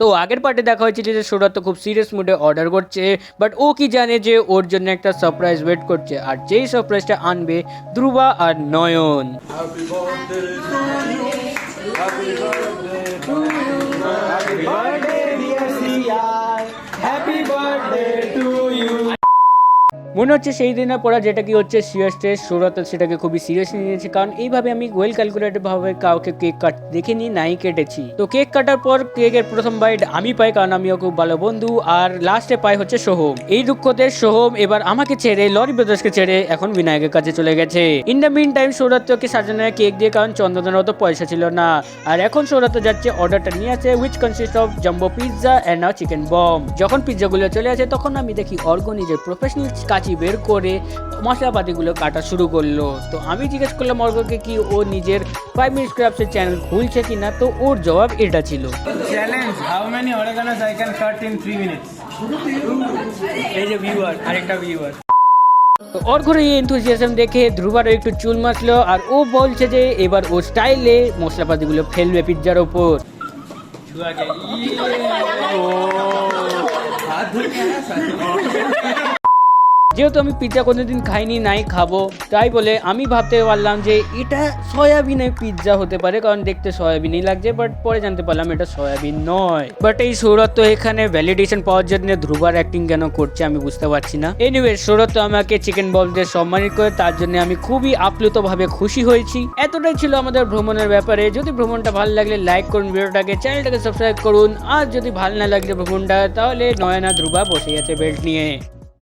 তো আগের পার্টে দেখা হয়েছিল যে সৌরভ তো খুব সিরিয়াস মুডে অর্ডার করছে, বাট ও কি জানে যে ওর জন্য একটা সারপ্রাইজ ওয়েট করছে, আর যেই সারপ্রাইজটা আনবে ধ্রুবা আর নয়ন। Happy birthday to you. Happy birthday to you. Happy birthday dear CR. Happy birthday to you. মনে হচ্ছে সেই দিনের পড়া যেটা কি হচ্ছে সিরিয়াস, সৌরভ সেটাকে খুবই সিরিয়াসলি নিয়েছে, কারণ এইভাবে আমি ওয়েল ক্যালকুলেটেড ভাবে কাউকে কেক কাট দেখিনি, নাই কেটেছি। তো কেক কাটার পর কেকের প্রথম বাইট আমি পাই, কারণ আমিও খুব ভালো বন্ধু, আর লাস্টে পাই হচ্ছে সোহম। এই দুঃখতে সোহম এবার আমাকে ছেড়ে লরি ব্রাদার্সকে ছেড়ে এখন বিনায়কের কাছে চলে গেছে। ইন দ্য মিন টাইম সৌরভকে সাজানো কেক দিয়ে, কারণ চন্দনের তো পয়সা ছিল না, আর এখন সৌরভ যাচ্ছে অর্ডারটা নিয়ে আসে, which consist of jumbo pizza and now chicken bomb. যখন পিৎজাগুলো চলে আসে তখন আমি দেখি অর্ঘ নিজের প্রফেশনাল কাঁচি বের করে মশলাপাতিগুলো কাটা শুরু করলো। তো আমি জিজ্ঞেস করলাম অর্ঘকে কি ও নিজের 5 মিনিট ক্রাফটসের চ্যানেল খুলছে কিনা, তো ওর জবাব এটা ছিল, challenge how many oreganos I can cut in 3 minutes. এই যে ভিউয়ার, আরেকটা ভিউয়ার। তো অর্ঘর এই এনথুজিয়াজম দেখে ধ্রুবারও একটু চুল মাসলো, আর ও বলছে যে এবার ও স্টাইলে মশলাপাতিগুলো ফেলবে পিৎজার ওপর। যেহেতু আমি পিৎজা কোনোদিন খাইনি, নাই খাবো, তাই বলে আমি ভাবতে পারলাম যে এটা সয়াবিনের পিৎজা হতে পারে, কারণ দেখতে সয়াবিনই লাগছে, বাট পরে জানতে পারলাম এটা সয়াবিন নয়। বাট এই সৌরভ তো এখানে ভ্যালিডেশন পাওয়ার জন্য ধ্রুবার অ্যাক্টিং কেন করছে আমি বুঝতে পারছি না। এনিওয়ে সৌরভ তো আমাকে চিকেন বল দিয়ে সম্মানিত করে, তার জন্য আমি খুবই আপ্লুত ভাবে খুশি হয়েছি। এতটাই ছিল আমাদের ভ্রমণের ব্যাপারে। যদি ভ্রমণটা ভালো লাগলে লাইক করুন ভিডিওটাকে, চ্যানেলটাকে সাবস্ক্রাইব করুন, আর যদি ভালো না লাগলে ভ্রমণটা, তাহলে নয়না ধ্রুবা বসে আছে বেল্ট নিয়ে।